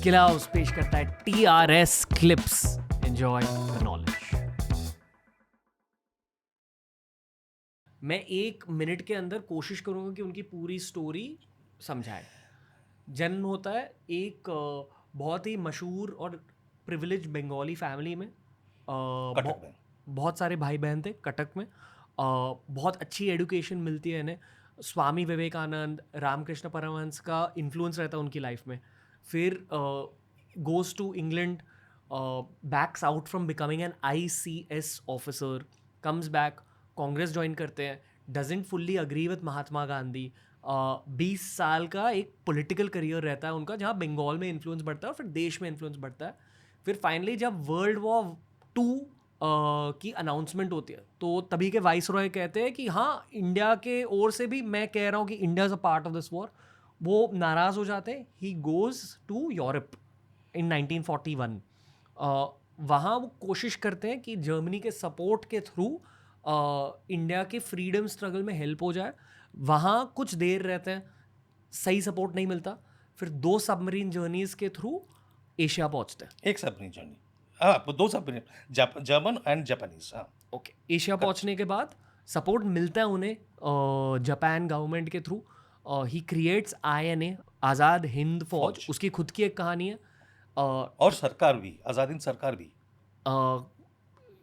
Skill house पेश करता है TRS clips. Enjoy the knowledge. मैं 1 मिनट के अंदर कोशिश करूंगा कि उनकी पूरी स्टोरी समझाए। जन्म होता है एक बहुत ही मशहूर और प्रिविलेज बंगाली फैमिली में। कटक में। बहुत सारे भाई बहन थे कटक में। बहुत अच्छी एडुकेशन मिलती है इन्हें। स्वामी विवेकानंद, रामकृष्ण परमहंस का इन्फ्लुएंस रहता है उनकी लाइफ में। फिर goes to England, backs out from becoming an ICS officer, comes back, Congress join करते हैं, doesn't fully agree with Mahatma Gandhi. 20 साल का एक पॉलिटिकल करियर रहता है उनका, जहाँ बंगाल में इन्फ्लुएंस बढ़ता है और फिर देश में इन्फ्लुएंस बढ़ता है। फिर फाइनली जब वर्ल्ड वॉर 2 की अनाउंसमेंट होती है तो तभी के वाइस रॉय कहते हैं कि हाँ, इंडिया के ओर से भी मैं कह रहा हूँ कि India is a part of this war. वो नाराज़ हो जाते हैं। He goes to Europe in 1941। वहाँ वो कोशिश करते हैं कि जर्मनी के सपोर्ट के थ्रू इंडिया के फ्रीडम स्ट्रगल में हेल्प हो जाए। वहाँ कुछ देर रहते हैं, सही सपोर्ट नहीं मिलता। फिर 2 सबमरीन जर्नीज के थ्रू एशिया पहुँचते हैं। एक सबमरीन जर्नी, हाँ, 2 सबमरीन, जर्मन एंड जापानीज। हाँ, ओके। एशिया पहुंचने के बाद सपोर्ट मिलता है उन्हें जापान गवर्नमेंट के through. He creates INA, Azad Hind फौज। उसकी खुद की एक कहानी है। और सरकार भी, आज़ाद हिंद सरकार भी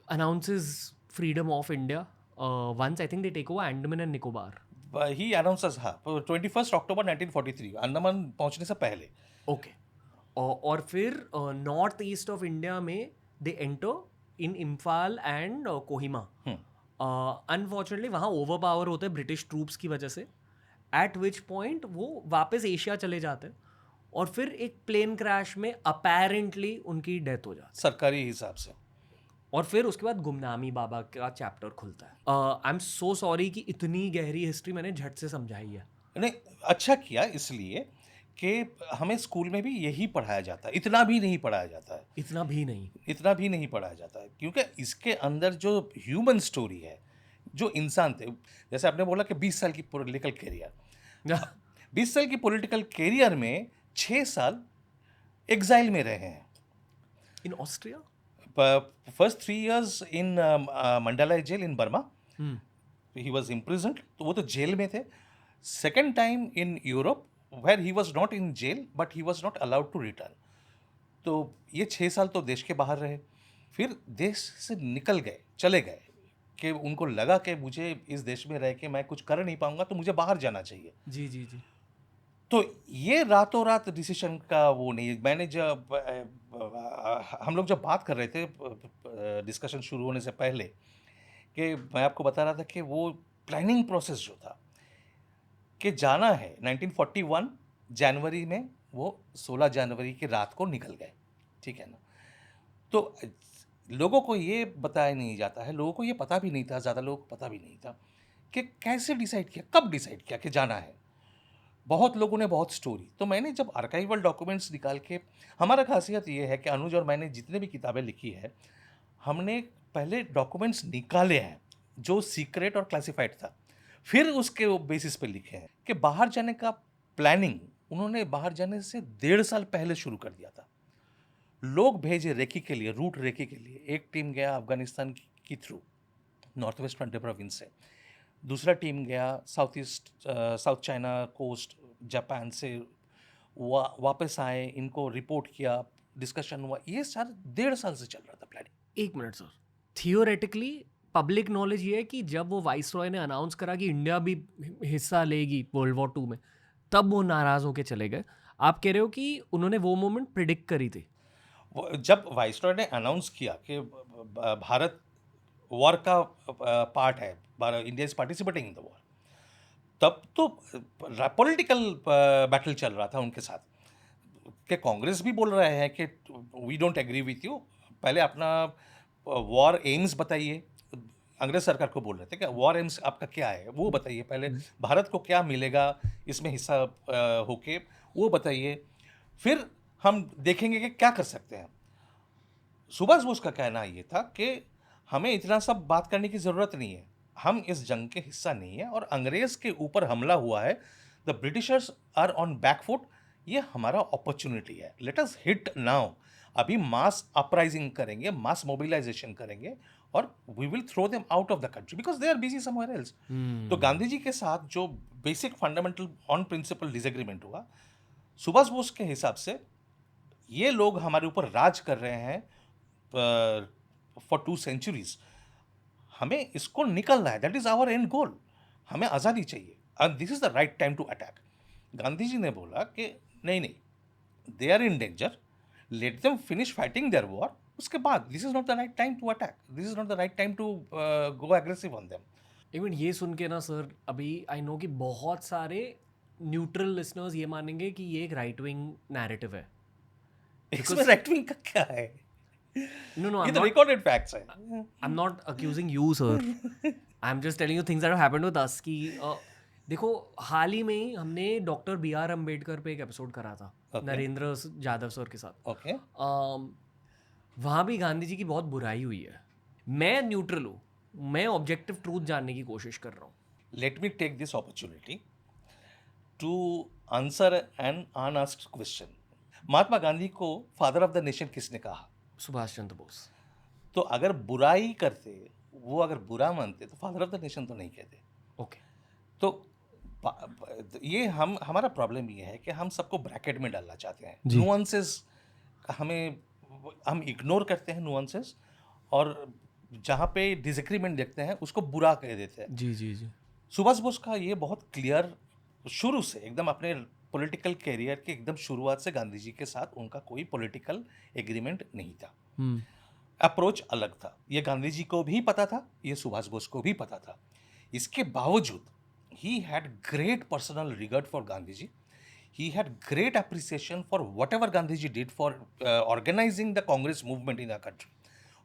announces freedom of India once. I think they take over Andaman and Nicobar. He announces, हाँ, 21 अक्टूबर 1943, अंडमान पहुंचने से पहले। ओके। और फिर नॉर्थ ईस्ट ऑफ इंडिया में they enter in Imphal and Kohima. Unfortunately वहाँ ओवर पावर होते हैं ब्रिटिश ट्रूप्स की वजह से, एट विच पॉइंट वो वापस एशिया चले जाते हैं। और फिर एक प्लेन क्रैश में अपेरेंटली उनकी डेथ हो जाती सरकारी हिसाब से। है। और फिर उसके बाद गुमनामी बाबा का चैप्टर खुलता है। आई एम सो सॉरी कि इतनी गहरी हिस्ट्री मैंने झट से समझाई है। नहीं, अच्छा किया, इसलिए कि हमें स्कूल में भी यही पढ़ाया जाता है, इतना भी नहीं पढ़ाया जाता है, इतना भी नहीं। इतना भी नहीं पढ़ाया जाता है, क्योंकि इसके अंदर जो ह्यूमन स्टोरी है, जो इंसान थे, जैसे आपने बोला कि 20 साल की पॉलिटिकल कैरियर, 20 साल की पॉलिटिकल कैरियर में 6 साल एग्जाइल में रहे हैं। In Austria first 3 years in Mandalay jail in Burma, he was imprisoned, तो वो तो जेल में थे। Second time in Europe, where he was not in jail but he was not allowed to return. तो ये 6 साल तो देश के बाहर रहे, फिर देश से निकल गए, चले गए, कि उनको लगा कि मुझे इस देश में रह के मैं कुछ कर नहीं पाऊंगा, तो मुझे बाहर जाना चाहिए। जी जी जी। तो ये रातों रात डिसीजन का वो नहीं। मैंने जब हम लोग जब बात कर रहे थे डिस्कशन शुरू होने से पहले, कि मैं आपको बता रहा था कि वो प्लानिंग प्रोसेस जो था, कि जाना है 1941 जनवरी में, वो 16 जनवरी की रात को निकल गए, ठीक है ना। तो लोगों को ये बताया नहीं जाता है, लोगों को ये पता भी नहीं था, ज़्यादा लोगों को पता भी नहीं था कि कैसे डिसाइड किया, कब डिसाइड किया कि जाना है। बहुत लोगों ने बहुत स्टोरी, तो मैंने जब आर्काइवल डॉक्यूमेंट्स निकाल के, हमारा खासियत ये है कि अनुज और मैंने जितने भी किताबें लिखी है, हमने पहले डॉक्यूमेंट्स निकाले हैं जो सीक्रेट और क्लासिफाइड था, फिर उसके बेसिस पे लिखे हैं। कि बाहर जाने का प्लानिंग उन्होंने बाहर जाने से 1.5 साल पहले शुरू कर दिया था। लोग भेजे रेकी के लिए, रूट रेकी के लिए। एक टीम गया अफगानिस्तान की through, north west frontier province से। दूसरा टीम गया साउथ चाइना कोस्ट, जापान से। वापस आए, इनको रिपोर्ट किया, डिस्कशन हुआ। ये सारा 1.5 साल से चल रहा था planning. 1 minute sir. Theoretically public knowledge ये है कि जब वो वाइस रॉय ने अनाउंस करा कि इंडिया भी हिस्सा लेगी वर्ल्ड वॉर 2 में, तब वो नाराज होकर चले गए। आप कह रहे हो कि उन्होंने वो मोमेंट प्रिडिक्ट करी थी। जब वाइसरॉय ने अनाउंस किया कि भारत वॉर का पार्ट है, India is participating in the war, तब तो पॉलिटिकल बैटल चल रहा था उनके साथ, कि कांग्रेस भी बोल रहे हैं कि we don't agree with you, पहले अपना वॉर एम्स बताइए। अंग्रेज सरकार को बोल रहे थे कि वॉर एम्स आपका क्या है, वो बताइए पहले, भारत को क्या मिलेगा इसमें हिस्सा होके, वो बताइए, फिर हम देखेंगे कि क्या कर सकते हैं। सुभाष बोस का कहना ये था कि हमें इतना सब बात करने की ज़रूरत नहीं है, हम इस जंग के हिस्सा नहीं है, और अंग्रेज़ के ऊपर हमला हुआ है, the Britishers are on back foot, ये हमारा अपॉर्चुनिटी है, लेट अस हिट नाउ। अभी मास अपराइजिंग करेंगे, मास मोबिलाइजेशन करेंगे और we will throw them out of the country because they are busy somewhere else. तो गांधी जी के साथ जो basic fundamental on principle disagreement हुआ, सुभाष बोस के हिसाब से ये लोग हमारे ऊपर राज कर रहे हैं फॉर 2 सेंचुरीज, हमें इसको निकलना है, that is our end goal, हमें आज़ादी चाहिए and this is the right time to attack. Gandhi ji ने बोला कि नहीं नहीं, they are in danger, let them finish fighting their war, उसके बाद this is not the right time to attack, this is not the right time to go aggressive on them. एक minute, ये सुन के ना सर, अभी I know कि बहुत सारे न्यूट्रल लिसनर्स ये मानेंगे कि ये एक राइट विंग नैरेटिव है। इसमें राइट विंग का क्या है? No, no, ये I'm तो not. रिकॉर्डेड फैक्ट्स है। I'm not accusing you, sir. I'm just telling you things that have happened with us. कि देखो, हाल ही में ही हमने डॉक्टर B.R. अम्बेडकर पे एक एपिसोड करा था Okay. नरेंद्र यादव सर के साथ। ओके, वहाँ भी गांधी जी की बहुत बुराई हुई है। मैं न्यूट्रल हूँ, मैं ऑब्जेक्टिव ट्रूथ जानने की कोशिश कर रहा हूँ। Let me take this opportunity to answer an unasked question. Mahatma Gandhi को फादर ऑफ द नेशन किसने कहा? सुभाष चंद्र बोस। तो अगर बुराई करते, वो अगर बुरा मानते तो फादर ऑफ द नेशन तो नहीं कहते। ओके। तो ये हमारा प्रॉब्लम ये है कि हम सबको ब्रैकेट में डालना चाहते हैं। जी। नुआंसेस हम इग्नोर करते हैं नुआंसेस, और जहाँ पे डिसएग्रीमेंट देखते हैं उसको बुरा कह देते हैं। जी जी जी। सुभाष बोस का ये बहुत क्लियर, शुरू से एकदम अपने पॉलिटिकल कैरियर के एकदम शुरुआत से गांधी जी के साथ उनका कोई पॉलिटिकल एग्रीमेंट नहीं था। अप्रोच अलग था, ये गांधी जी को भी पता था, ये सुभाष बोस को भी पता था। इसके बावजूद he had great personal regard for Gandhiji. He had great appreciation for whatever Gandhiji did for organizing the Congress movement in our country.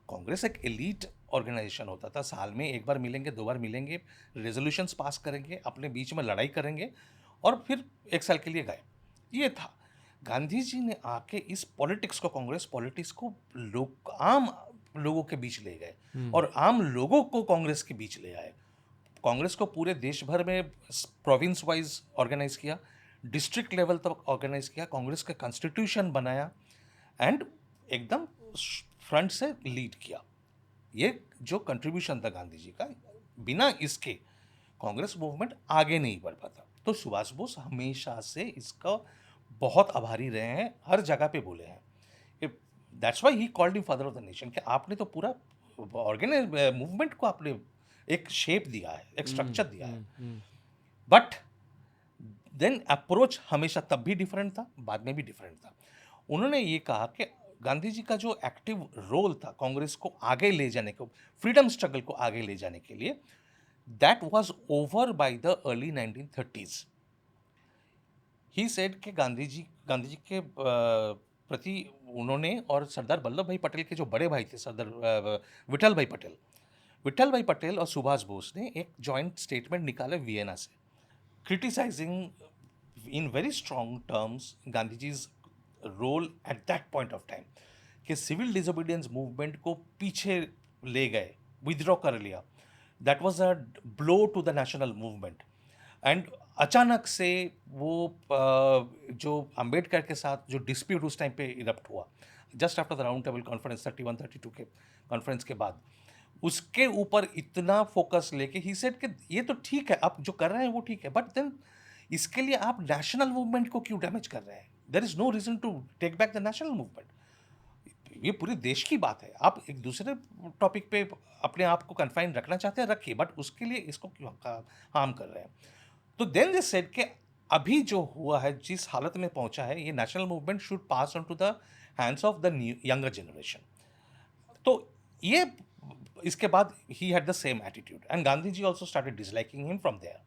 Congress एक एलीट ऑर्गेनाइजेशन होता था, साल में एक बार मिलेंगे, 2 बार मिलेंगे, रेजोल्यूशंस पास करेंगे, अपने बीच में लड़ाई करेंगे और फिर 1 साल के लिए गए। ये था। गांधी जी ने आके इस पॉलिटिक्स को, कांग्रेस पॉलिटिक्स को आम लोगों के बीच ले गए और आम लोगों को कांग्रेस के बीच ले आए। कांग्रेस को पूरे देश भर में प्रोविंस वाइज ऑर्गेनाइज किया, डिस्ट्रिक्ट लेवल तक ऑर्गेनाइज किया, कांग्रेस का कॉन्स्टिट्यूशन बनाया एंड एकदम फ्रंट से लीड किया। ये जो कंट्रीब्यूशन था गांधी जी का, बिना इसके कांग्रेस मूवमेंट आगे नहीं बढ़ पाता। तो सुभाष बोस हमेशा से इसका बहुत आभारी रहे हैं, हर जगह पे बोले हैं। That's why he called him father of the nation, कि आपने तो पूरा ऑर्गेनाइज मूवमेंट को आपने एक शेप दिया है, एक स्ट्रक्चर दिया है। बट देन अप्रोच हमेशा तब भी डिफरेंट था, बाद में भी डिफरेंट था। उन्होंने ये कहा कि गांधी जी का जो एक्टिव रोल था कांग्रेस को आगे ले जाने को, फ्रीडम स्ट्रगल को आगे ले जाने के लिए, that was over by the early 1930s। He said कि गांधी जी के प्रति उन्होंने, और सरदार वल्लभ भाई पटेल के जो बड़े भाई थे, सरदार विठल भाई पटेल और सुभाष बोस ने एक जॉइंट स्टेटमेंट निकाला वियना से, criticising in very strong terms Gandhi ji's role at that point of time, कि सिविल डिसोबीडियंस मूवमेंट को पीछे ले गए, विदड्रॉ कर लिया, that was a blow to the national movement. And अचानक से वो जो अंबेडकर के साथ जो डिस्प्यूट उस टाइम पे इरप्ट हुआ, just after the round table conference 31-32 के कॉन्फ्रेंस के बाद, उसके ऊपर इतना फोकस लेके ही सेड कि ये तो ठीक है, आप जो कर रहे हैं वो ठीक है, बट देन इसके लिए आप नेशनल मूवमेंट को क्यों डैमेज कर रहे हैं? There is no reason to take back the national movement. ये पूरे देश की बात है, आप एक दूसरे टॉपिक पे अपने आप को कन्फाइन रखना चाहते हैं, रखिए, बट उसके लिए इसको क्यों हार्म कर रहे हैं? तो देन दे सेड कि अभी जो हुआ है, जिस हालत में पहुंचा है, ये national movement should pass on to the hands of the younger generation. तो ये इसके बाद he had the same attitude and Gandhi ji also started disliking him from there.